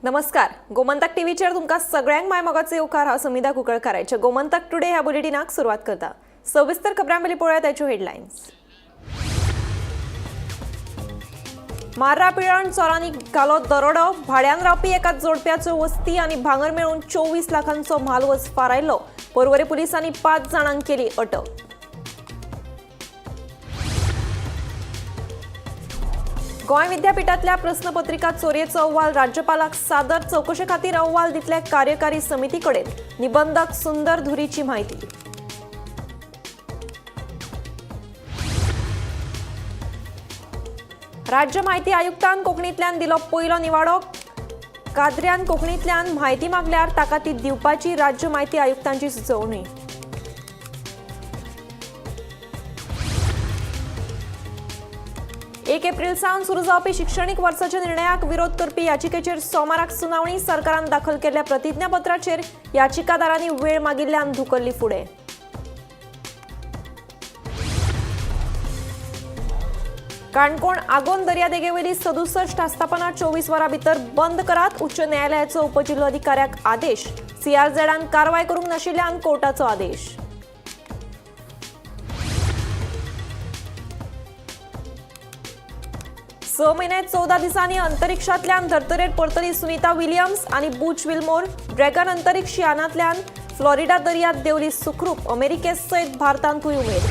नमस्कार. गोमंतक टीव्हीचेर तुमकां सगळ्यांक माय मोगाचो येवकार. हांव समिधा कुंकळकाराचे. गोमंतक टुडे ह्या बुलेटिनाक सुरवात करता. सविस्तर खबरां पयलीं पळोवया ताच्यो हेडलायन्स. मार्रा पिळवण चोरांनी घालो दरोडो. भाड्यान रावपी एका जोडप्याच्यो वस्ती आनी भांगर मेळून 24 लाखांचो म्हालवज फारायलो. पर्वरी पुलिसांनी 5 जाणांक केली अटक. गोंय विद्यापीठातल्या प्रस्नपत्रिका चोरयेचो अहवाल राज्यपालाक सादर. चौकशे खातीर अहवाल दितले कार्यकारी समिती कडेन. निबंधक सुंदर धुरीची म्हायती. राज्य म्हायती आयुक्तान कोंकणींतल्यान दिलो पयलो निवाडो. काद्र्यान कोंकणींतल्यान म्हायती मागल्यार ताका ती दिवपाची राज्य म्हायती आयुक्तांची सुचोवणी. एक एप्रिल सावन सुरू जावपी शिक्षणीक वर्साच्या निर्णयाक विरोध करपी याचिकेचेर सोमाराक सुनावणी. सरकारान दाखल केल्ल्या प्रतिज्ञापत्राचेर याचिकादारांनी वेळ मागिल्ल्यान धुकल्ली फुडें. काणकोण आगोंद दर्यादेगेवयली 67 आस्थापनां 24 वरां भितर बंद करात. उच्च न्यायालयाचो उपजिल्लोधिकाऱ्याक आदेश. सीआरझेडान कारवाय करूंक नाशिल्ल्यान कोर्टाचो आदेश. स म्हयने 14 दिसांनी अंतरिक्षांतल्यान धर्तरेर परतली सुनीता विलियम्स आनी बुच विल्मोर. ड्रॅगन अंतरिक्ष यानांतल्यान फ्लोरिडा दर्यांत देंवली सुखरूप. अमेरिके सयत भारतांतूय उमेद.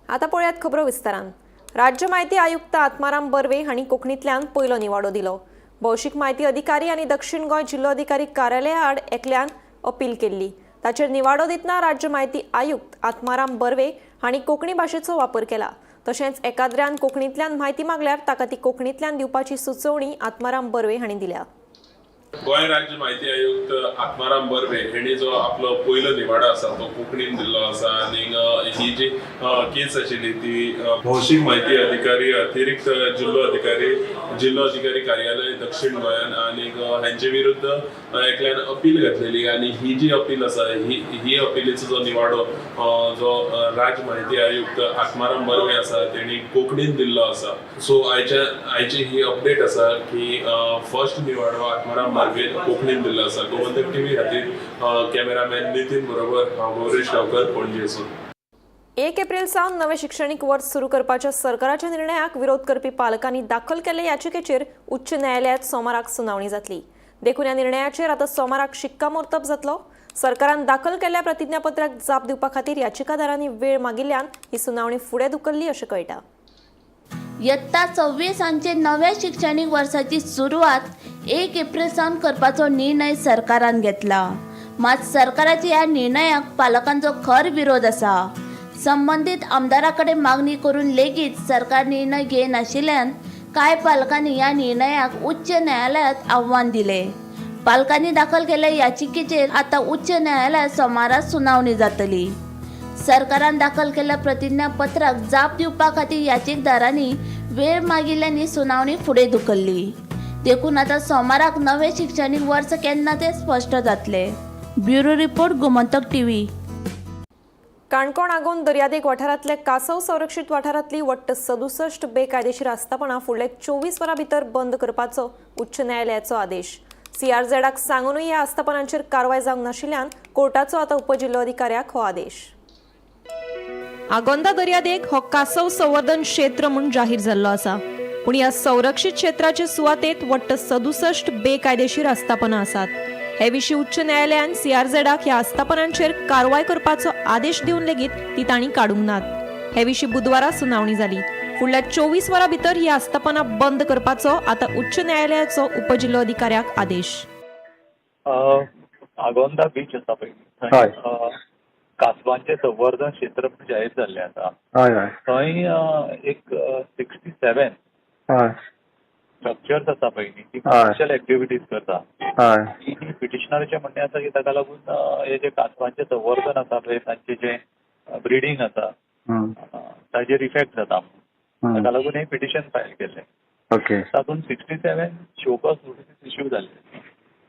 आतां पळयात खबरो विस्तारान. राज्य म्हायती आयुक्त आत्माराम बर्वे हांणी कोंकणींतल्यान पयलो निवाडो दिलो. भौशीक म्हायती अधिकारी आनी दक्षिण गोंय जिल्लोधिकारी कार्यालया आड एकल्यान अपील केल्ली. ताचेर निवाडो दितना राज्य म्हायती आयुक्त आत्माराम बर्वे हांणी कोंकणी भाशेचो वापर केला. तशेंच एकाद्र्यान कोंकणींतल्यान म्हायती मागल्यार ताका ती कोंकणींतल्यान दिवपाची सुचोवणी आत्माराम बर्वे हांणी दिल्या. गोंय राज्य म्हायती आयुक्त आत्माराम बर्वे हेणी जो आपलो पयलो निवाडो आसा तो कोंकणीन दिल्लो आसा. आनी ही जी केस आशिल्ली ती भौशीक म्हायती अधिकारी अतिरिक्त जिल्लो अधिकारी कार्यालय दक्षिण गोंयान आनी हांचे विरुद्ध एकल्यान अपील घातलेली. आनी ही जी अपील आसा ही अपीलीचो जो निवाडो जो राज्य म्हायती आयुक्त आत्माराम बर्वे आसा तेणी कोंकणीन दिल्लो आसा. सो आयची ही अपडेट आसा की फर्स्ट निवाडो आत्माराम बर्वे कोंकणीन दिल्लो आसा. गोमंतक टीव्ही खातीर कॅमेरामॅन नितीन बरोबर हांव गौरीश गांवकर पणजेसून. 1 एप्रिल सावन नवे शिक्षणीक वर्स सुरू करपाच्या सरकाराच्या निर्णयाक विरोध करपी पालकांनी दाखल केल्ले याचिकेचेर उच्च न्यायालयात सोमाराक सुनावणी जातली. देखून ह्या निर्णयाचेर आतां सोमाराक शिक्कामोर्तब जातलो. सरकारान दाखल केल्ल्या प्रतिज्ञापत्राक जाप दिवपा खातीर याचिकादारांनी वेळ मागिल्ल्यान ही सुनावणी फुडें धुकल्ली अशें कळटा. इयत्ता 26 नव्या शिक्षणीक वर्साची सुरवात 1 एप्रिल सावन करपाचो निर्णय सरकारान घेतला. मात सरकाराच्या ह्या निर्णयाक पालकांचो खर विरोध आसा. संबंधीत आमदारा कडेन मागणी करून लेगीत सरकार निर्णय घेनाशिल्ल्यान कांय पालकांनी ह्या निर्णयाक उच्च न्यायालयात आव्हान दिले. पालकांनी दाखल केल्ल्या याचिकेचेर आतां उच्च न्यायालयात सोमारा सुनावणी जातली. सरकारान दाखल केल्ल्या प्रतिज्ञापत्राक जाप दिवपा खातीर याचिकदारांनी वेळ मागिल्ल्यान ही सुनावणी फुडें धुकल्ली. देखून आतां सोमाराक नवें शिक्षणीक वर्स केन्ना तें स्पश्ट जातले. Bureau report Gomantak TV. Canacona Agonda दर्यादेग वाठारांतले कासव संरक्षीत वाठारांतली वट्ट 67 बेकायदेशीर आस्थापनां फुडले 24 वरां भितर बंद करपाचो उच्च न्यायालयाचो आदेश. सीआरझेडाक सांगूनय ह्या आस्थापनांचेर कारवाय जावंक नाशिल्ल्यान कोर्टाचो आतां उपजिल्लोधिकाऱ्याक हो आदेश. आगोंदा दर्यादेग हो कासव संवर्धन क्षेत्र म्हणून जाहीर जाल्लो आसा. पूण ह्या संरक्षीत क्षेत्राचे सुवातेत वट्ट 67 बेकायदेशीर आस्थापनां आसात. हे विशीं उच्च न्यायालयान सीआरझेडाक ह्या आस्थापनांचेर कारवाय करपाचो आदेश दिवन लेगीत ती तांणी काडूंक नात. हे विशीं बुधवारा सुनावणी जाली. फुडल्या 24 वरां भितर ही आस्थापनां बंद करपाचो आतां उच्च न्यायालयाचो उपजिल्लोधिकाऱ्याक आदेश. आगोंदा बीच आसा पळय कासवांचे संवर्धन क्षेत्र जाहीर जाल्ले आसा. थंय एक 67 स्ट्रक्चर्स आसा पळय ती कमर्शियल एक्टिविटीज करता. पिटिशनराचें म्हणणें आसा की ताका लागून हे जे कासवांचे संवर्धन आसा पळय तांचे जे ब्रिडींग आसा ताजेर इफेक्ट जाता. ताका लागून हे पिटिशन फायल केल्लें. तातूंत 67 शोकॉज नोटीस इश्यू जाल्ले.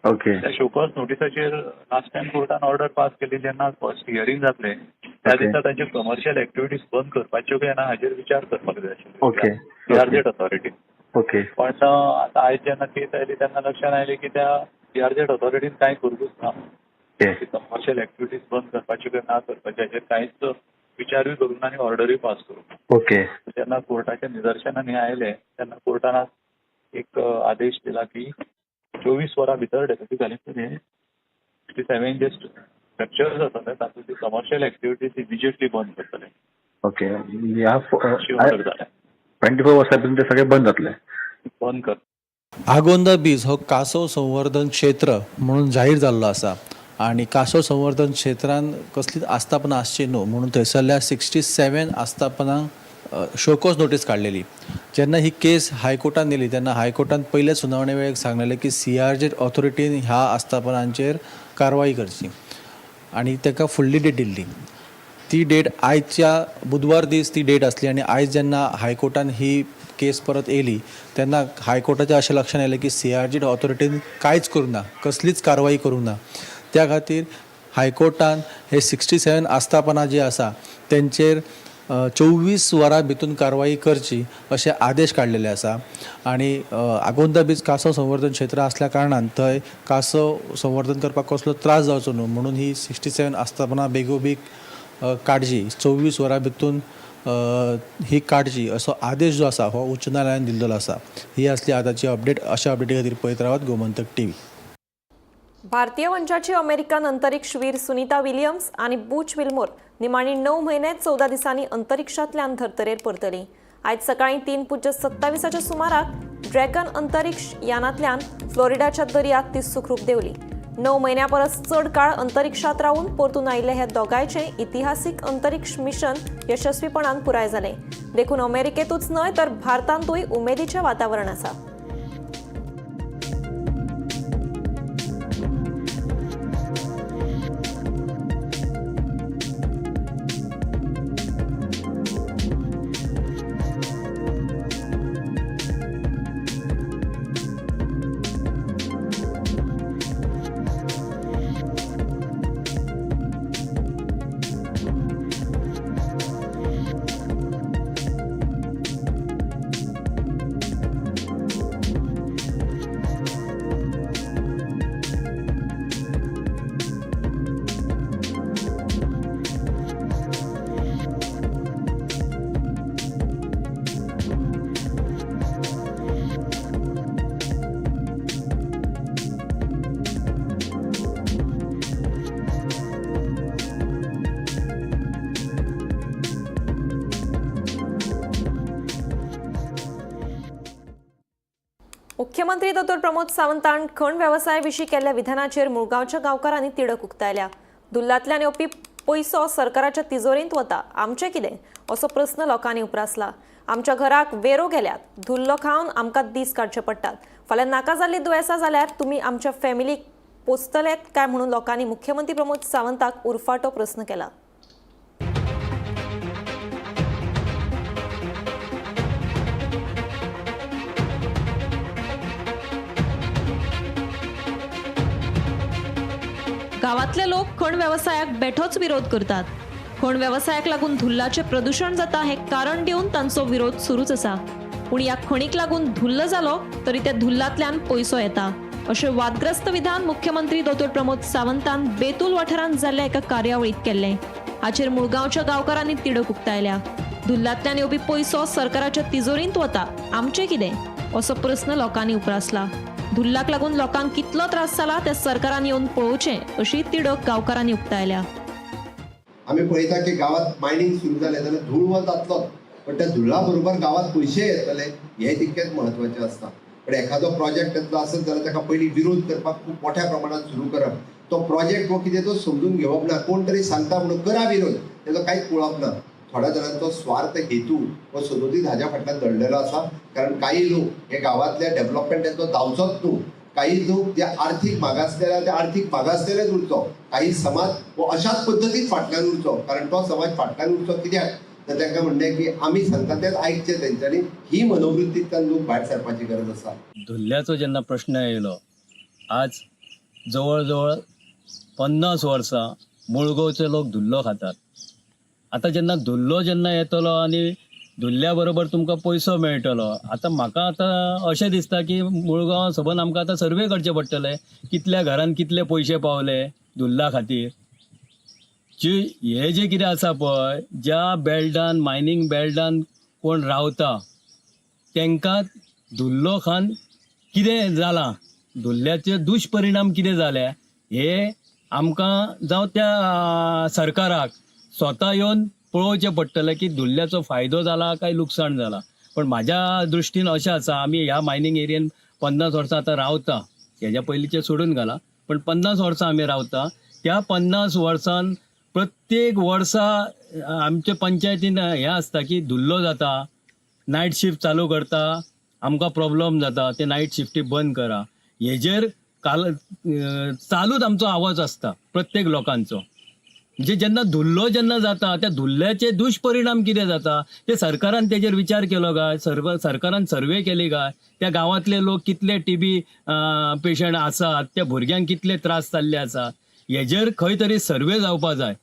त्या शोकॉज नोटिसाचेर लास्ट टायम कोर्टान ऑर्डर पास केली जेन्ना फर्स्ट हियरिंग जातले त्या दिसा तांचे कमर्शियल एक्टिविटीज बंद करपाच्यो काय ना हाचेर विचार करपाक जाय आशिल्लो सीआरझेड ऑथॉरिटी. ओके. पण आता आयज जेन्ना केस आयली तेन्ना लक्षात आयलें की त्या CRZ ऑथॉरिटीन कांय करूंकच ना. कमर्शियल एक्टिविटीज बंद करपाचे काय ना करपाचे हाचेर कांयच विचारूय करूंक ना आनी ऑर्डरूय पास करूंक ना. ओके. जेन्ना कोर्टाच्या निदर्शनान हे आयले तेन्ना कोर्टान एक आदेश दिला की 24 वरां भितर डेप्युटी कलेक्टर हे 67 जे स्ट्रक्चर्स आसा तातूंतली कमर्शियल एक्टिविटीज इमिजिएटली बंद करतले. ओके. ह्या अशी ऑर्डर जाल्या. 24 वर्सां भितर ते सगळे बंद जातले. बंद कर. आगोंदा बीच हो कासव संवर्धन क्षेत्र म्हणून जाहीर जाल्लो आसा आणि कासव संवर्धन क्षेत्रांत कसलीच आस्थापना आसची न्हू म्हणून थंयसरल्या 67 आस्थापनांक शोकोज नोटीस काडलेली. जेन्ना ही केस हायकोर्टान नेली तेन्ना हायकोर्टान पयले सुनावणे वेळेक सांगलेलें की CRZ ऑथॉरिटीन ह्या आस्थापनांचेर कारवाई करची आणि ताका फुडली डेट दिल्ली. ती डेट आयच्या बुधवार दीस ती डेट आसली आणि आयज जेन्ना हायकोर्टान ही केस परत येयली तेन्ना हायकोर्टाचें अशें लक्षात आयलें की CRZ ऑथॉरिटीन कांयच करूंक ना, कसलीच कारवाई करूंक ना. त्या खातीर हायकोर्टान हे 67 आस्थापना जी आसा तेंचेर 24 वरां भितून कारवाई करची अशे आदेश काडलेले आसा. आणि आगोंदा बीच कासव संवर्धन क्षेत्र आसल्या कारणान थंय कासव संवर्धन करपाक कसलो त्रास जावचो न्हू म्हणून ही 67 आस्थापना बेगोबेग काडची, 24 वरां भितून ही काडची असो आदेश जो आसा हो उच्च न्यायालयान दिल्लो आसा. ही आसली आतांची अपडेट. अशा अपडेटी खातीर पळयत रावात गोमंतक TV. भारतीय वंशाची अमेरिकन अंतरिक्षवीर सुनीता विलियम्स आणि बूच विल्मोर निमाणी 9 महिने 14 दिसांनी अंतरिक्षांतल्यान धर्तरेर परतली. आयज सकाळी 3:27 सुमाराक ड्रॅगन अंतरिक्ष यानांतल्यान फ्लोरिडाच्या दर्यांत ती सुखरूप देंवली. 9 महिन्यां परस चड काळ अंतरिक्षांत रावून परतून आयिल्ले हे दोगांयचे इतिहासीक अंतरिक्ष मिशन यशस्वीपणान पुराय जालें. देखून अमेरिकेतूच न्हय तर भारतांतूय उमेदीचें वातावरण आसा. मुख्यमंत्री दोतोर प्रमोद सावंतान खण वेवसायाविशीं केल्ल्या विधानाचेर मुळगांवच्या गांवकारांनी तिडक उक्तायल्या. दुल्लांतल्यान येवपी पयसो सरकाराच्या तिजोरींत वता, आमचें कितें असो प्रस्न लोकांनी उपरासला. आमच्या घराक वेरो गेल्यात, धुल्लो खावन आमकां दीस काडचे पडटात. फाल्यां नाका जाल्ली दुयेंसां जाल्यार तुमी आमच्या फॅमिलीक पोसतलेत काय म्हणून लोकांनी मुख्यमंत्री प्रमोद सावंताक उरफाटो प्रस्न केला. गावातले लोक खण वेवसायाक बेठोच विरोध करतात. खण वेवसायाक लागून धुल्लाचे प्रदूषण जाता हे कारण दिवन तांचो विरोध सुरूच आसा. पूण ह्या खणीक लागून धुल्ल जालो तरी त्या धुल्लांतल्यान पयसो येता अशें वादग्रस्त विधान मुख्यमंत्री दोतोर प्रमोद सावंतान बेतूल वाठारांत जाल्ल्या एका कार्यावळीत केल्लें. हाचेर मुळगांवच्या गांवकारांनी तिडक उक्तायल्या. धुल्लांतल्यान येवपी पयसो सरकाराच्या तिजोरींत वता, आमचें कितें असो प्रस्न लोकांनी उपरासला. धुल्लाक लागून लोकांक कितलो त्रास जाला ते सरकारान येवन पळोवचें अशी तिडक गांवकारांनी उक्तायल्या. आम्ही पळयता की गावात मायनिंग सुरू जालें जाल्यार धूळ वत जातलोच, पण त्या धुळा बरोबर गावात पयशे येतले हे तितकेच म्हत्वाचें आसता. पण एखादो प्रोजेक्ट येतलो आसत जाल्यार ताका पयलीं विरोध करपाक खूब मोठ्या प्रमाणात सुरू करप. तो प्रोजेक्ट हो कितें तो समजून घेवप ना, कोण तरी सांगता म्हणून करा विरोध, तेजो कांयच पळोवप ना. थोड्या जाणांचो स्वार्थ हेतू हो सदोदीत हाज्या फाटल्यान दडलेलो आसा. कारण काही लोक हे गावातल्या डेव्हलपमेंटाचो धांवचोच न्हू, काही लोक जे आर्थीक मागासलेल्या ते आर्थीक मागासलेलेच उरचो, काही समाज हो अशाच पद्दतीन फाटल्यान उरचो. कारण तो समाज फाटल्यान उरचो कित्याक तर तांकां म्हणलें की आमी सांगता तेच आयकचें तेंच्यांनी. ही मनोवृत्तींतल्यान लोक भायर सरपाची गरज आसा. धुल्ल्याचो जेन्ना प्रश्न येयलो, आज जवळ जवळ 50 वर्सां मुळगांवचे लोक धुल्लो खातात. आतां जेन्ना धुल्लो जेन्ना येतलो आनी धुल्ल्या बरोबर तुमकां पयसो मेळटलो. आतां म्हाका आतां अशें दिसता की मुळगांव सबंद आमकां आतां सर्वे करचें पडटलें कितल्या घरान कितले पयशे पावले धुल्ला खातीर. हे जे कितें आसा पळय, ज्या बेल्टान मायनींग बेल्टान कोण रावता तांकां धुल्लो खान कितें जालां, धुल्ल्याचे दुश्परिणाम कितें जाले हे आमकां जावं त्या सरकाराक स्वता येवन पळोवचें पडटलें की धुल्ल्याचो फायदो जाला काय लुकसाण जाला. पण म्हाज्या दृश्टीन अशें आसा, आमी ह्या मायनींग एरियेन 50 वर्सां आतां रावता, हेज्या पयलींचें सोडून घाला, पण 50 वर्सां आमी रावता. त्या 50 वर्सान प्रत्येक वर्सा आमच्या पंचायतीन हें आसता की धुल्लो जाता, नायट शिफ्ट चालू करता, आमकां प्रॉब्लेम जाता, ते नायट शिफ्टी बंद करा. हेजेर चालूच आमचो आवाज आसता प्रत्येक लोकांचो. म्हणजे जेन्ना धुल्लो जेन्ना जाता त्या धुल्ल्याचे दुश्परिणाम कितें जाता ते सरकारान तेजेर विचार केलो काय, सरकारान सर्वे केली काय, त्या गांवांतले लोक कितले TB पेशंट आसात, त्या भुरग्यांक कितले त्रास जाल्ले आसात, हेजेर खंय तरी सर्वे जावपा जाय.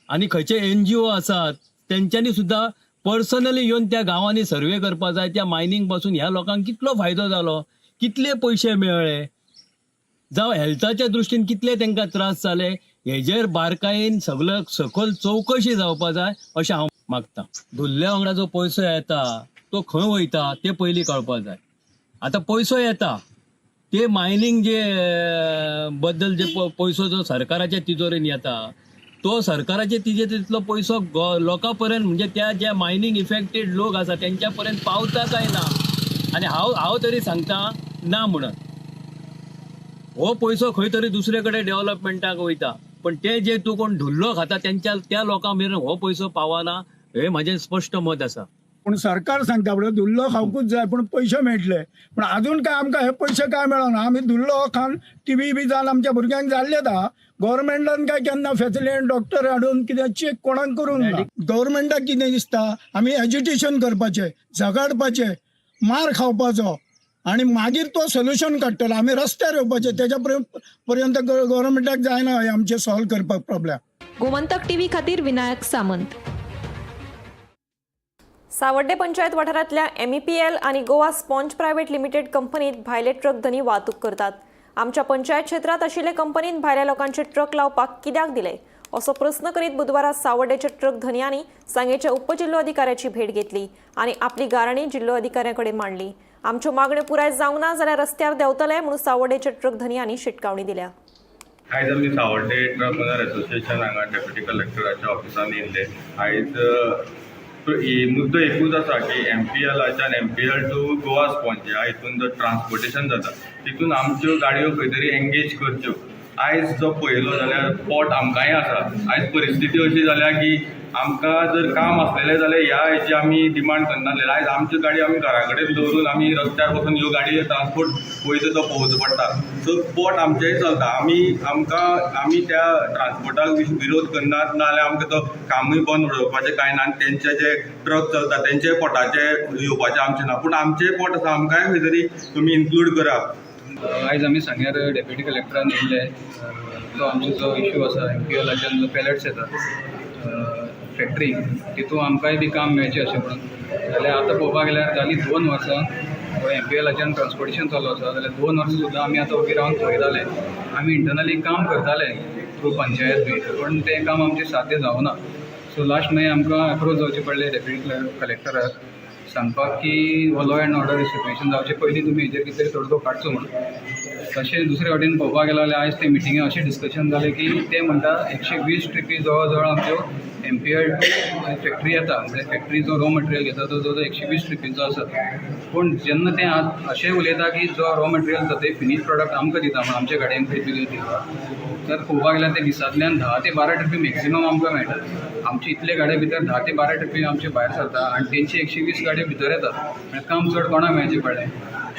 आनी खंयचे NGO आसात तेंच्यांनी सुद्दां पर्सनली येवन त्या गांवांनी सर्वे करपा जाय. त्या मायनींग पासून ह्या लोकांक कितलो फायदो जालो, कितले पयशे मेळ्ळे, जावं हेल्थाच्या दृश्टीन कितले तांकां त्रास जाले, हेजेर बारकायेन सगळं सखोल चवकशी जावपा जाय अशें हांव मागतां. धुल्ल्या वांगडा जो पयसो येता तो खंय वयता ते पयलीं कळपा जाय. आतां पयसो येता ते मायनींग जे बद्दल जे पयसो जो सरकाराच्या तिजोरीन येता तो सरकाराचे तितलो पयसो लोकां पर्यंत म्हणजे त्या ज्या मायनींग इफेक्टेड लोक आसा तेंच्या पर्यंत पावता काय ना. आनी हांव तरी सांगता ना म्हणून. हो पयसो खंय तरी दुसरे कडेन डेव्हलपमेंटाक वयता, पण ते जे तूं कोण धुल्लो खाता त्या लोकां मेरेन हो पयसो पावना, हे म्हाजें स्पश्ट मत आसा. पूण सरकार सांगता पळय धुल्लो खावकूच जाय पूण पयशे मेळटले, पण अजून काय आमकां हे पयशे काय मेळना. आमी धुल्लो खावन TB बी जावन आमच्या भुरग्यांक जाल्लेत आहा. गव्हर्मेंटान काय केन्ना फॅसिलिटी डॉक्टर हाडून कितें चेक कोणाक करूंक ना. गव्हर्मेंटाक कितें दिसता आमी एज्युटेशन करपाचें, झगडपाचें, मार खावपाचो आनी मागीर तो सोल्युशन काडटलो. आमी रस्त्यार येवपाचे, तेज्या पर्यंत गव्हर्मेंटाक जायना हे आमचे सॉल्व करपाक प्रॉब्लेम. गोमंतक TV खातीर विनायक सामंत. सावड्डे पंचायत वाठारांतल्या MEPL आणि गोवा स्पॉन्ज प्रायव्हेट लिमिटेड कंपनीत भायले ट्रक धनी वाहतूक करतात. आमच्या पंचायत क्षेत्रात आशिल्ले कंपनीत भायल्या लोकांचे ट्रक लावपाक कित्याक दिले असो प्रश्न करीत बुधवारा सावड्डेच्या ट्रक धन्यांनी सांगेच्या उपजिल्लो अधिकाऱ्याची भेट घेतली आणि आपली गाराणी जिल्लो अधिकाऱ्याकडे मांडली. आमच्यो मागण्यो पुराय जावंक ना जाल्यार रस्त्यार देंवतले म्हणून सावड्डेच्या ट्रक धन्यांनी शिटकावणी दिल्या. आयज आमी सावड्डे ट्रक ओनर एसोसिएशन हांगा डेप्युटी कलेक्टराच्या ऑफिसान येयल्ले. आयज मुद्दो एकूच आसा की MPLच्यान MPL टू गोवा स्पॉन्ज ह्या हितून जो ट्रान्सपोर्टेशन जाता तितून आमच्यो गाडयो खंय तरी एंगेज करच्यो. आयज जो पळयलो जाल्यार पोट आमकांय आसा. आयज परिस्थिती अशी जाल्या की आमकां जर काम आसलेलें जाल्यार ह्या हेची आमी डिमांड करनासले. आयज आमच्यो गाडयो आमी घरा कडेन दवरून आमी रस्त्यार वचून ह्यो गाडयो ट्रान्सपोर्ट वयता तो पळोवचो पडटा. सो पोट आमचेंय चलता. आमी त्या ट्रान्सपोर्टाक विरोध करनात, नाजाल्यार आमकां तो कामूय बंद उडोवपाचें कांय ना. तेंचे जे ट्रक चलता तेंचेय पोटाचे येवपाचें आमचें ना, पूण आमचेय पोट आसा आमकांय खंय तरी तुमी इन्क्लूड करात. आयज आमी सांग्यार डेप्युटी कलेक्टरान येयल्ले. तो आमचो जो इश्यू आसा MPLच्यान जो पॅलेट्स येता फॅक्टरी तितून आमकांय बी काम मेळचें अशें म्हणून. जाल्यार आतां पळोवपाक गेल्यार जालीं 2 वर्सां MPLच्यान ट्रान्सपोर्टेशन चालू आसा. जाल्यार 2 वर्सां सुद्दां आमी आतां उबी रावन पळयताले. आमी इंटरनली काम करताले थ्रू पंचायत बी, पण तें काम आमचें साद्य जावना. सो लास्ट मागीर आमकां अप्रोच जावचें पडलें डेप्युटी कलेक्टराक सांगपाक की हो लॉ एंड ऑर्डर सिच्युएशन जावचे पयलीं तुमी हेजेर कितें तरी तोडगो काडचो म्हणून. तशें दुसरे वाटेन पळोवपाक गेलो जाल्यार आयज ते मिटिंगेन अशें डिस्कशन जालें की ते म्हणटा 120 ट्रिपी जवळ जवळ आमच्यो MPL टू फॅक्टरी येता. म्हणजे फॅक्टरी जो रॉ मटेरियल घेता तो जवळ 120 ट्रिपीचो आसा. पूण जेन्ना ते अशें उलयता की जो रॉ मटेरियल जाता ते फिनीश प्रॉडक्ट आमकां दिता म्हणून आमच्या गाडयांक ट्रिपी दिता, तर पळोवपाक गेल्यार ते दिसांतल्यान 10 ते 12 ट्रिपी मॅक्सिमम आमकां मेळटा. आमचे इतले गाडये भितर 10 ते 12 ट्रिपी आमचे भायर सरता आनी तेंची 120 गाडयो भितर येतात. आनी काम चड कोणाक मेळचें पडलें.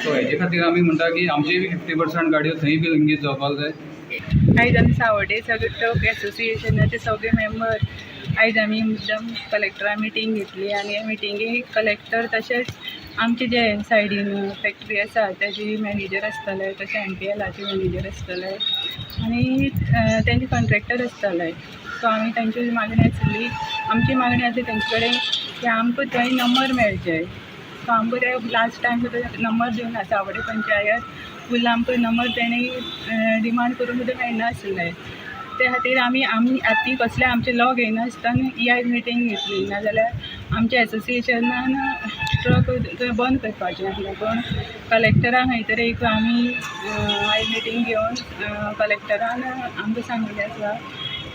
सो हेजे खातीर आमी म्हणटा की आमचेय बी 50% गाडयो थंय बी एंगेज जावपाक जाय. आयज आमी सावड्डे सगळे ट्रक एसोसिएशनाचे सगळे मेंबर आयज आमी मुद्दम कलेक्टरा मिटींग घेतली आनी हे मिटिंगेक कलेक्टर तशेंच आमचे जे सायडीन फॅक्टरी आसा तेजे मॅनेजर आसतले, तशें MPLचे मॅनेजर आसतले आनी तेंचे कॉन्ट्रॅक्टर आसतले. सो आमी तेंची मागणी आसली, आमची मागणी आसा तेंचे कडेन की आमकां थंय नंबर मेळचे. सो आमकां ते लास्ट टायम सुद्दां नंबर दिवन आसा चावडे पंचायत फूल आमकां नंबर तेणी डिमांड करून सुद्दां मेळनासलें. ते खातीर आमी आतां कसले आमचे लॉग येनासतना ही मिटींग घेतली. नाजाल्यार आमच्या एसोसिएशनान ट्रक बंद करपाचें आसलें. पण कलेक्टराक खंय तरी एक आमी आयज मिटींग घेवन कलेक्टरान आमकां सांगिल्लें आसा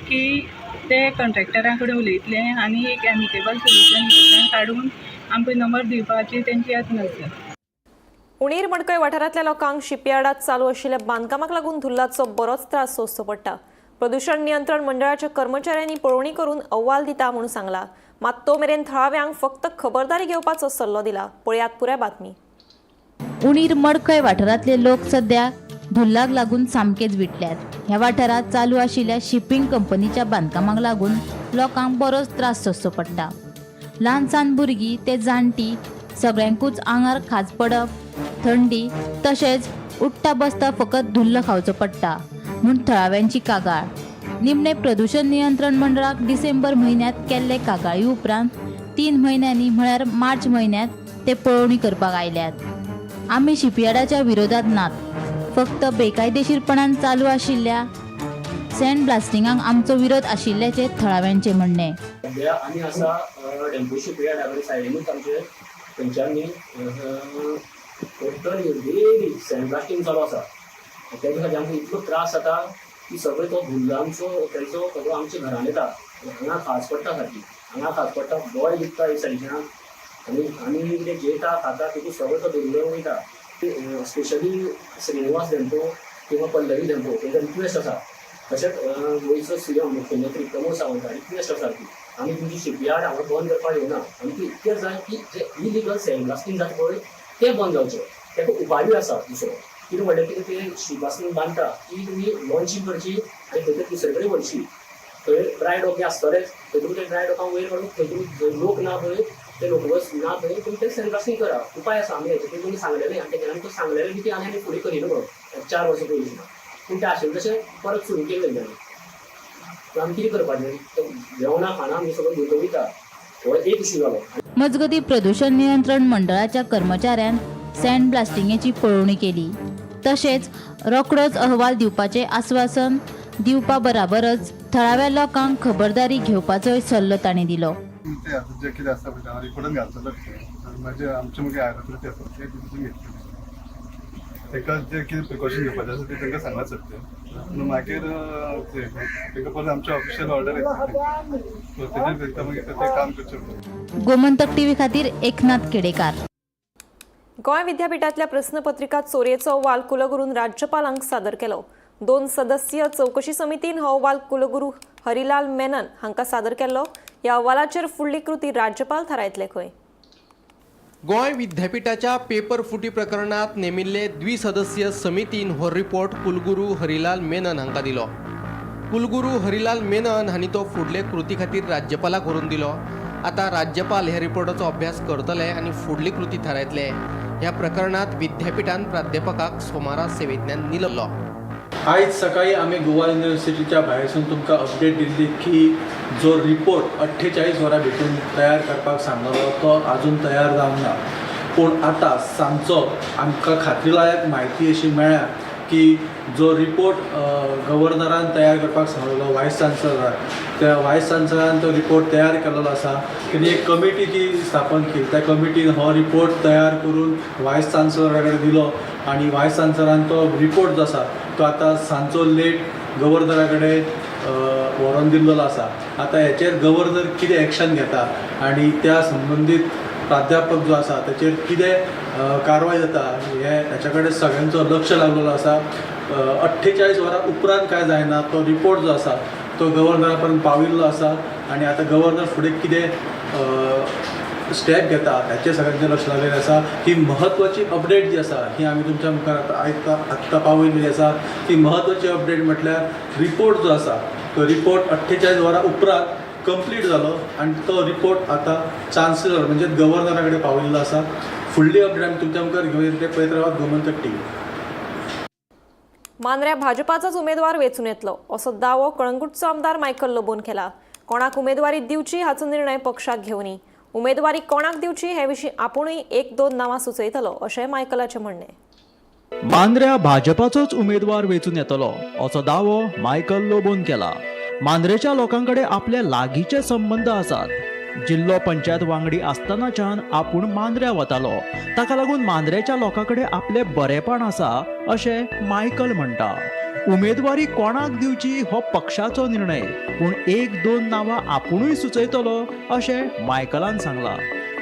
की ते कॉन्ट्रेक्टरा कडेन उलयतले आनी एक एमिकेबल सोल्युशन काडून आमकां नंबर दिवपाची तेंची यत्न आसा. उणीर मडकय वाठारांतल्या लोकांक शिपयार्डात चालू आशिल्ल्या बांदकामाक लागून धुल्लाचो बरोच त्रास सोंसचो पडटा. प्रदूषण नियंत्रण मंडळाच्या कर्मचाऱ्यांनी पळोवणी करून अहवाल दिता म्हणून सांगला. मात तो मेरेन थळाव्यांक फक्त खबरदारी घेवपाचो सल्लो दिला. पळयात पुराय बातमी. उणीर मडकय वाठारांतले लोक सध्या धुल्लाक लागून सामकेच विटल्यात. ह्या वाठारात चालू आशिल्ल्या शिपिंग कंपनीच्या बांदकामाक लागून लोकांक बरोच त्रास सोंसचो पडटा. ल्हान सावन भुरगीं ते जाणटी सगळ्यांकूच आंगार खाज पडप, थंडी तशेंच उठ्ठा बसता फकत धुल्ल खावचो पडटा म्हूण थळाव्यांची कागाळ. निमणे प्रदूषण नियंत्रण मंडळाक डिसेंबर म्हयन्यांत केल्ले कागाळी उपरांत 3 म्हयन्यांनी म्हळ्यार मार्च म्हयन्यांत ते पळोवणी करपाक आयल्यात. आमी शिपयार्डाच्या विरोधात नात, फक्त बेकायदेशीरपणान चालू आशिल्ल्या सँड ब्लास्टिंगाक आमचो विरोध आशिल्ल्याचे थळाव्यांचे म्हणणे. सध्या आमी आसा डेंपो शिपयार्डा कडेन सायडीनूच आमचे थंयच्यानी टोटली डेली सँड ब्लास्टिंग चालू आसा. तेच्या खातीर आमकां इतलो त्रास जाता की सगळो तो धुल्ल आमचो तेचो सगळो आमच्या घरान येता. हांगा खाज पडटा सारकी, हांगा खाज पडटा, दोळे दुखता एक सायडीच्यान आनी कितें जेता खाता तितून सगळो तो धुल्ल वयता. स्पेशली श्रीनिवास डेंपो किंवा पल्लवी डेंपो तेका रिक्वेस्ट आसा. तशेंच गोंयचो सीएम मुख्यमंत्री प्रमोद सावंत रिक्वेस्ट आसा की आमी तुमची शिपयार्ड हांगा बंद करपाक येवना. आमकां इतकेंच जाय की जे इलिगल सँड ब्लास्टिंग जाता पळय तें बंद जावचें. तेका उपायूय आसा दुसरो. कितें म्हणल्यार कितें ते शिपासून बांदता ती तुमी लॉन्चिंग करची आनी खंय तरी दुसरे कडेन व्हरची. थंय ड्राय डॉक आसतलेच, थंय तुमी ते ड्राय डॉकाक वयर काडून खंय तुमी लोक ना पळय ते लोक बस ना थंय तुमी ते सँड ब्लास्टिंग करा. उपाय आसा. आमी हेचे तुमी सांगलेलें आनी तेका आमकां सांगलेलें की आनी फुडें करिना म्हणून 4 वर्सां पयलीं. पूण तें आशिल्लें तशें परत सुरू केलें आमी. आमी कितें करपाचें? जेवणा खाणा आमी सगळें धुल्ल वयता. हो एक इशू जालो. मजगती प्रदूषण नियंत्रण मंडळाच्या कर्मचाऱ्यान सँड ब्लास्टिंगेची पळोवणी केली. तशेंच रोखडोच अहवाल दिवपाचें आश्वासन दिवपा बराबरच थळाव्या लोकांक खबरदारी घेवपाचोय सल्लो तांणी दिलो. जे कितें आसा पळय हांव रिपोर्टान घालतलो म्हाजे आमचे मुगे आयरॉथॉरिटी आसा ते डिसिजन घेतलें. ताका जे कितें प्रिकॉशन घेवपाचें आसा ते तांकां सांगात सर. मागीर ताका परत आमचे ऑफिशियल ऑर्डर येतली सो ताजेर मागीर ते काम करचें. गोमंतक टीव्ही खातीर एकनाथ केडेकार. गोंय विद्यापीठातल्या प्रस्नपत्रिका चोरयेचो अहवाल कुलगुरून राज्यपालांक सादर केलो. 2 सदस्यीय चौकशी समितीन हो अहवाल कुलगुरू हरिलाल मेनन हांकां सादर केल्लो. ह्या अहवालाचेर फुडली कृती राज्यपाल थारायतले खंय. गोंय विद्यापीठाच्या पेपर फुटी प्रकरणात नेमिल्ले 2 सदस्यीय समितीन हो रिपोर्ट कुलगुरू हरिलाल मेनन हांकां दिलो. कुलगुरू हरिलाल मेनन हांणी तो फुडले कृती खातीर राज्यपालाक व्हरून दिलो. आतां राज्यपाल ह्या रिपोर्टाचो अभ्यास करतले आनी फुडली कृती थारायतले. ह्या प्रकरणात विद्यापीठान प्राध्यापकाक सोमारा सेवेंतल्यान निलयलो. आयज सकाळी आमी गोवा युनिव्हर्सिटीच्या भायरसून तुमकां अपडेट दिल्ली की जो रिपोर्ट 48 वरां भितर तयार करपाक सांगलो तो आजून तयार जावंक ना. पूण आतां सांजचो आमकां खात्रीलायक म्हायती अशी मेळ्ळ्या की जो रिपोर्ट गव्हर्नरान तयार करपाक सांगलेलो वायस चान्सलरान, त्या वायस चान्सलरान तो रिपोर्ट तयार केलेलो आसा. तेणी एक कमिटी जी स्थापन केली, त्या कमिटीन हो रिपोर्ट तयार करून वायस चान्सलरा कडेन दिलो आनी वायस चान्सलरान तो रिपोर्ट जो आसा तो आतां सांजचो लेट गव्हर्नरा कडेन व्हरोन दिल्लो आसा. आतां हेचेर गव्हर्नर कितें एक्शन घेता आनी त्या संबंदीत प्राध्यापक जो आसा ताचेर कितें कारवाय जाता हेच्या कडेन सगळ्यांचो लक्ष लागलेलो आसा. 48 वरां उपरांत काय जायना तो रिपोर्ट जो आसा तो गव्हर्नरा पर्यंत पाविल्लो आसा आनी आतां गव्हर्नर फुडें कितें स्टेप घेता हाचेर सगळ्यांचें लक्ष लागलेलें आसा. ही म्हत्वाची अपडेट जी आसा ही आमी तुमच्या मुखार आत्तां पावयल्ली आसा. ती म्हत्वाची अपडेट म्हटल्यार रिपोर्ट जो आसा तो रिपोर्ट 48 वरां उपरांत कंप्लीट जालो आनी तो रिपोर्ट आतां चान्सलर म्हणजे गव्हर्नरा कडेन पाविल्लो आसा. फुडली अपडेट आमी तुमच्या मुखार घेवन येतले. पळयत रावात गोमंतक टीव्ही. मांद्र्या भाजपाचोच उमेदवार वेंचून येतलो असो दावो कळंगूटचो आमदार मायकल लोबोन केला. कोणाक उमेदवारी दिवची हाचो निर्णय पक्षाक घेवनी. उमेदवारी कोणाक दिवची हे विशीं आपुणूय 1-2 नांवां सुचयतलो अशें मायकलाचें म्हणणें. मांद्र्या भाजपाचोच उमेदवार वेंचून येतलो असो दावो मायकल लोबोन केला. मांद्रेच्या लोकांकडे आपले लागींचे संबंद आसात. जिल्लो पंचायत वांगडी आसतनाच्यान आपूण मांद्र्या वतालो, ताका लागून मांद्रेच्या लोकांकडे आपले बरेपण आसा अशें मायकल म्हणटा. उमेदवारी कोणाक दिवची हो पक्षाचो निर्णय, पूण 1-2 नांवां आपुणूय सुचयतलो अशें मायकलान सांगलां.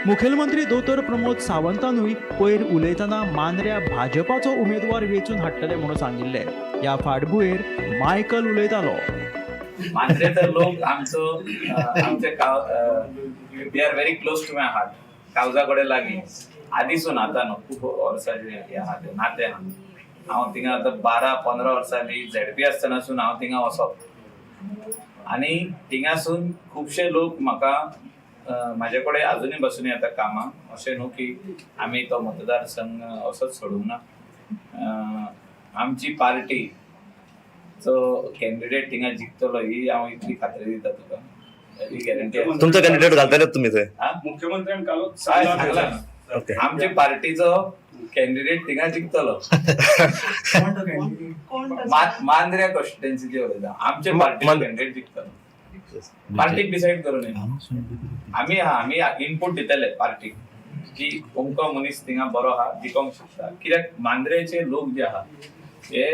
मुखेलमंत्री दोतोर प्रमोद सावंतानूय पयर उलयतना मांद्र्या भाजपाचो उमेदवार वेंचून हाडटले म्हणून सांगिल्ले. ह्या फाटभुंयेर मायकल उलयतालो. मांद्रेकर लोक आमचे they are very close to my heart. कावजा कडेन लागीं आदीसून आतां न्हू खूब वर्सांचे नाते आहा. हांव थिंगा आतां 12-15 वर्सांनी झेडपी आसतनासून हांव थिंगा वचप आनी थिंगासून खुबशे लोक म्हाका म्हाजे कडेन आजुनूय बसून येता कामां. अशें न्हू की आमी तो मतदारसंघ असोच सोडूंक ना. आमची पार्टी जो कॅन्डिडेट थिंगा जिखतलो ही हांव इतली खात्री दिता तुका. ही गॅरंटी. तुमचो कॅन्डिडेट घालतले तुमी थंय? मुख्यमंत्र्यान सांगला आमच्या पार्टीचो कॅन्डिडेट थिंगा जिखतलो. मांद्र्या कॉन्स्टिट्युएन्सीचे उलयता. आमच्या पार्टीचो कॅन्डिडेट जिखतलो. पार्टीक डिसायड करून आमी इनपूट दितले पार्टीक की अमको मनीस थिंगा बरो आहा जिखोंक शकता. कित्याक मांद्रेचे लोक जे आहा हे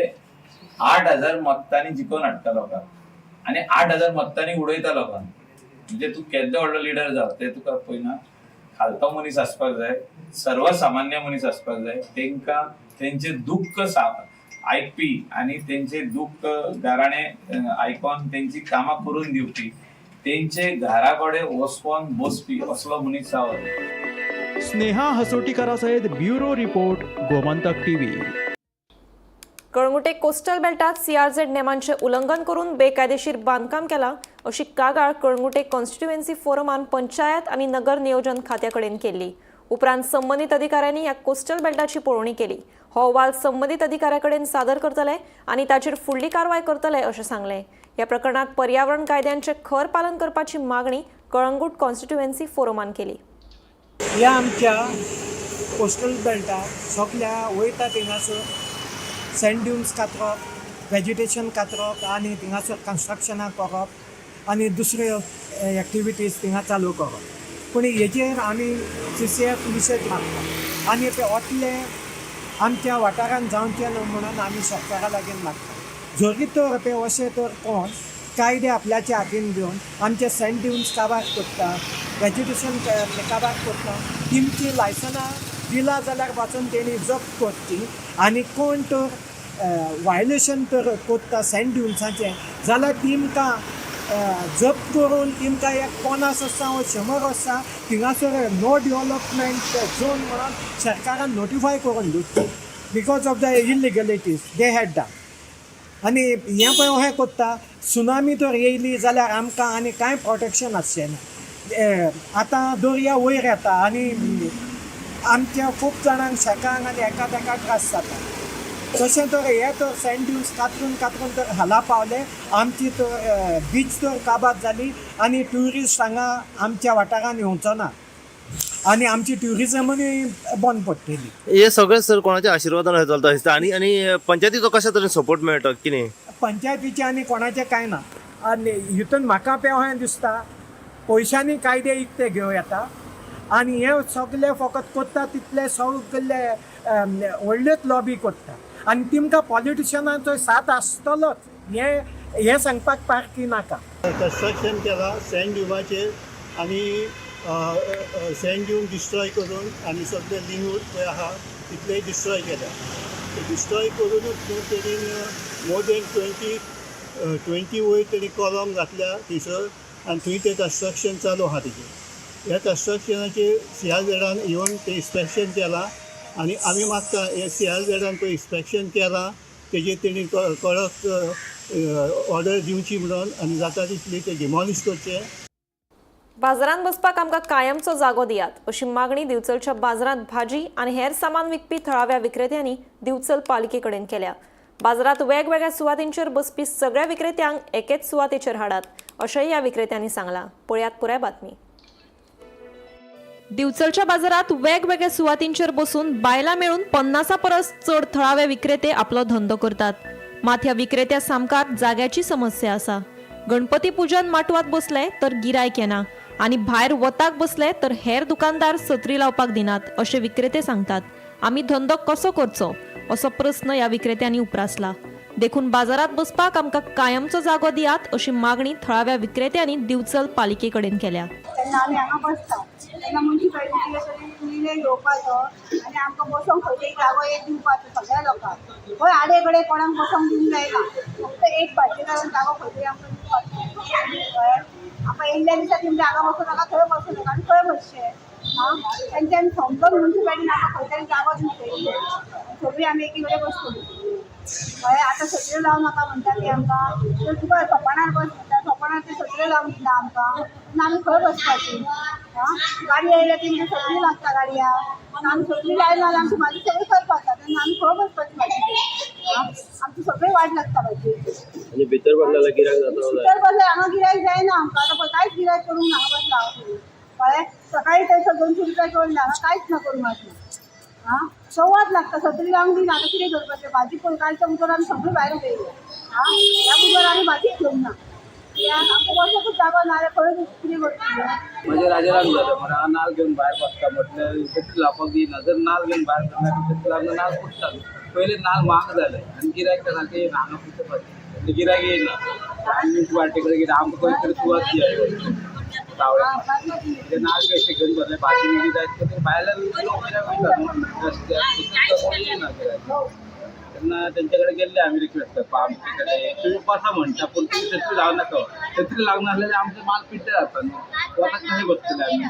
8,000 मतांनी जिखोवन हाडटा लोकांक आनी 8,000 मतांनी उडयता लोकांक. म्हणजे तूं केद्दो व्हडलो लिडर जाव ते तुका पयना खालतो मनीस आसपाक जाय, सर्वसामान्य मनीस आसपाक जाय. तांकां तेंचे दुख्ख आयकपी आनी तेंचे दुख्ख गाराणें आयकोन तेंची कामां करून दिवपी, तेंचे घरा कडेन वचून बसपी असलो मनीस जावो. स्नेहा हसोटीकारा सयत bureau report, Gomantak TV. Calangute coastal बेल्टात CRZ नेमांचे उल्लंघन करून बेकायदेशीर बांदकाम केला अशी कागाळ कळंगुटे कॉन्स्टिट्युएन्सी फोरमान पंचायत आनी नगर नियोजन खात्या कडेन केल्ली. उपरांत संबंदीत अधिकाऱ्यांनी ह्या कोस्टल बेल्टाची पळोवणी केली. हो अहवाल संबंदीत अधिकाऱ्या कडेन सादर करतले आनी ताचेर फुडली कारवाय करतले अशें सांगलें. ह्या प्रकरणात पर्यावरण कायद्यांचे खर पालन करपाची मागणी कळंगूट कॉन्स्टिट्युएन्सी फोरमान केली. ह्या आमच्या कोस्टल बेल्टाक सगळ्या वयता थिंगासर सँड ड्यून्स कातरप, वेजिटेशन कातरप आनी थिंगासर कन्स्ट्रक्शनां करप आनी दुसऱ्यो एक्टिविटीज थिंगा चालू करप. पूण हेजेर आमी CCF निशेध मागता आनी ते ओतले आमच्या वाठारांत जावचे न्हू म्हणून आमी सरकारा लागीं मागता. जरी तर ते अशें तर कोण कायदे आपल्याच्या हातीन घेवन आमचे सँड ड्यून्स काबार करता, वेजिटेशन काबार करता, तेमची लायसनां दिला जाल्यार पासून तेणी जप्त करची. आनी कोण तर वायलेशन तर करता सँड ड्यून्साचें जाल्यार तेमकां जप्त करून तेमकां एक 50 वर्सां वा 100 वर्सां थिंगासर नो डेव्हलपमेंट झोन म्हणून सरकारान नोटिफाय करून दिवची because of the illegalities they had done. आनी हें पळय अशें करता सुनामी तर येयली जाल्यार आमकां आनी कांय प्रोटेक्शन आसचें ना. आतां दर्या वयर येता आनी आमच्या खूब जाणांक शेकांक आनी एका त्रास जाता. तशें तर हे तर सँड ड्यून्स कातरून तर हाला पावले. आमची तर बीच तर काबार जाली आनी ट्युरिस्ट हांगा आमच्या वाठारांत येवचो ना आनी आमची ट्युरिजमूय बंद पडटली. हे सगळें सर कोणाच्या आशिर्वादान चलता दिसता. आनी पंचायतीचो कशा तरेन सपोर्ट मेळटा कितें? पंचायतीचे आनी कोणाचें कांय ना. आनी हितून म्हाका अशें दिसता पयशांनी कायदे इकते घेवं येता आनी हे सगळे फकत करता तितले सगळे व्हडलेच लॉबी करता आनी तेमकां पॉलिटिशनाचो साथ आसतलोच हे सांगपाक पारकी नाका. कन्स्ट्रक्शन केलां सँड ड्युनाचेर आनी सँड ड्यून डिस्ट्रॉय करून आनी सगळे लिंगूड पळय आहा तितलेय डिस्ट्रॉय केल्या. डिस्ट्रॉय करूनच न्हू तेणीन मोर देन 20 वयर तेणी कॉलम घातल्या थंयसर आनी थंय तें कन्स्ट्रक्शन चालू आहा तेजें. ह्या कन्स्ट्रक्शनाचेर CRZान येवन तें इन्स्पेक्शन केलां आनी आमी मागता हे CRZान पळय इन्स्पेक्शन केलां तेजेर तेणी कडक ऑर्डर दिवची म्हणून आनी जाता तितली ते डिमॉलिश करचें. बाजारांत बसपाक आमकां कायमचो जागो दियात अशी मागणी दिवचलच्या बाजारांत भाजी आनी हेर सामान विकपी थळाव्या विक्रेत्यांनी दिवचल पालिके कडेन केल्या. बाजारांत वेगवेगळ्या सुवातींचेर बसपी सगळ्या विक्रेत्यांक एकेच सुवातेचेर हाडात अशेंय ह्या विक्रेत्यांनी सांगलां. पळयात पुराय बातमी. दिवचलच्या बाजारात वेगवेगळ्या सुवातींचेर बसून बायलां मेळून 50 परस चड थळावे विक्रेते आपलो धंदो करतात. मात ह्या विक्रेत्या सामकात जाग्याची समस्या आसा. गणपती पुजन माटवात बसले तर गिरायक येना आनी भायर वताक बसले तर हेर दुकानदार सत्री लावपाक दिनात अशे विक्रेते सांगतात. आमी धंदो कसो करचो असो प्रस्न ह्या विक्रेत्यांनी उप्रासला. देखून बाजारात बसपाक आमकां कायमचो जागो दियात अशी मागणी थळाव्या विक्रेत्यांनी दिवचल पालिके कडेन केल्या. तेन्ना आमी हांगा बसता तेन्ना म्युनिसिपालिटीन येवपाचो आनी आमकां बसोंक खंयचोय जागो एक दिवपाचो सगळ्या लोकांक. खंय आडे कडेन कोणाक बसोंक दिवंक जायना. फक्त एक भाशेन जागो खंयचोय आमकां दिवपाचो. आमकां येयल्ल्या दिसा तुमच्या हांगा बसूं नाका थंय बसूं नाका आनी खंय बसचें. तेंच्यांनी समजून म्युनिसिपालिटीन आमकां खंय तरी जागो दिवचो. सगळीं आमी एकी कडेन बसतलीं. हय आतां सत्र्यो लावं नाका म्हणटा ती आमकां. तर तुका सोपाणार बस म्हणटा सोपाणार ते सत्र्यो लावंक दिना आमकां. तेन्ना आमी खंय बसपाची. गाडी येयल्यार तेंची सत्री लागता गाडयांक. आमी सत्री लायना जाल्यार आमची भाजी सगळी करपाक जाता. तेन्ना आमी खंय बसपाची भाजी. आमची सगळी वाट लागता भाजी. आणि भितर बसलेला गिरायक जाता भितर बसल्यार हांगा गिरायक जायना आमकां. आतां पळय कांयच गिरायक करूंक ना हांगा बसला हांव. कळ्ळें सकाळी थंयसर 200 रुपया जोडला हांगा कांयच ना करूंक आसना. सवाद लागता सत्री लावंक दिना. आतां कितें करपाचें भाजी पळय कालच्या उतर आमी सगळी भायर उडयली. ह्या बुधवार आमी भाजीच घेवंक ना. आमकां बसोंकूच जागो ना जाल्यार खंय कितें करतलीं. माझ्या राजाराम झालं मला हा नाल घेऊन बाहेर बसता म्हटलं सत्री लावपाक दिना. जर नाल घेऊन बाहेर बसला सत्री लावून नाल फुटतात. पहिले नाल महाग झाले आणि गिरायक ते हांगा फुटत पाहिजे गिरायक येईना. आणि वाटेकडे गेले आमकां खंय तरी सुवात दिया ते नाल कशे घेऊन बसले भाजी निघी जायचं तर बायला लोक त्यांना त्यांच्याकडे गेले आम्ही रिक्वेस्ट करतो आमच्याकडे तुम्ही बसा म्हणता पण तुम्ही सत्री लावू नका. सत्री लावून असलेले आमचे माल पिट्टे जातात स्वतः कसे बसतले आम्ही.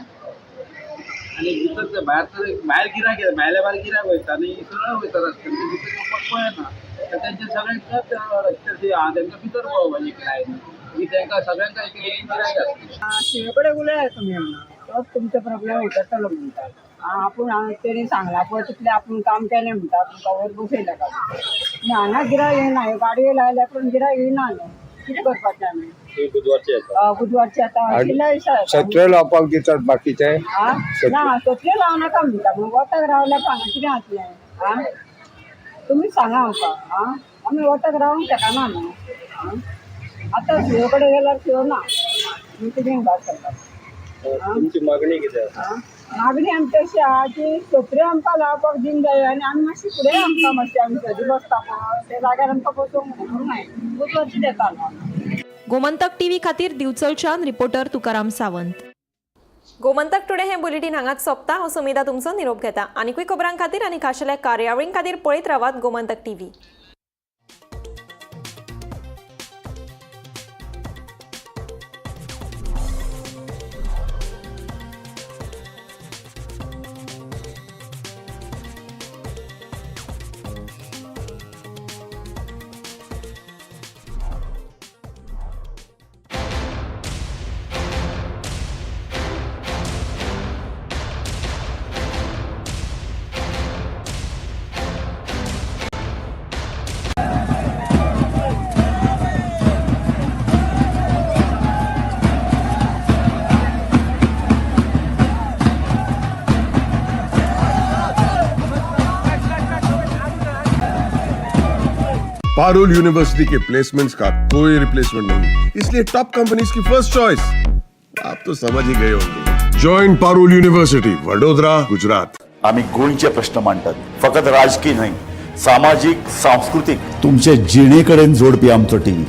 आणि इतर बाहेर गिरायक बायला बाहेर गिरायक वयता आणि सरळ वयता रस्त्यान पळय ना तर त्यांच्या सगळ्यांच्याच रस्त्याचे त्यांच्या भितर पळोवपाची काय त्यांना सगळ्यांका एक गिरायक असते. शिवेकडे उलय तुम्ही तोच तुमचा प्रॉब्लेम उतरतलो म्हणतात. आपण तरी सांगला पळय तितलें आपूण काम केलें म्हणटा तुमकां वर बसयला का. हांगा गिरायक येना गाडयो लायल्या पूण गिरायक येना न्हू. कितें करपाचें आमी. बुधवारची आतां सत्र्यो लावपाक दितात बाकीचे. ना सत्र्यो लावं नाका म्हणटा पूण वताक रावल्यार हांगा कितें जातलें. तुमी सांगा आमकां. आमी वताक रावंक शकना न्हू. आतां शिवे कडेन गेल्यार शिव ना कितें भायर सरता. तुमची मागणी कितें मागणी आमची अशी आहा की सत्र्यो आमकां लावपाक दिवंक जाय आनी आमी मातशी फुडें आमकां मातशें आमी सदी बसता पळय त्या जाग्यार आमकां बसोवंक म्हणून बुधवारची देता न्हू. गोमंतक टीव्ही खातीर दिवचलच्यान रिपोर्टर तुकाराम सावंत. गोमंतक टुडे हें बुलेटिन हांगाच सोंपता. हांव सुमेधा तुमचो निरोप घेता. आनीकूय खबरां खातीर आनी खाशेल्या कार्यावळीं खातीर पळयत रावात गोमंतक टीव्ही. पारुल यूनिवर्सिटी के प्लेसमेंट्स का कोई रिप्लेसमेंट नहीं, इसलिए टॉप कंपनीज की फर्स्ट चॉइस आप तो समझ ही गए होंगे. Join Parul university, Vadodara, Gujarat. आम्ही गोंयचे प्रश्न मांडटात, फकत राजकीय न्हय, सामाजिक सांस्कृतिक तुमचे जिणेकडेन जोडपी आमचो टीव्ही.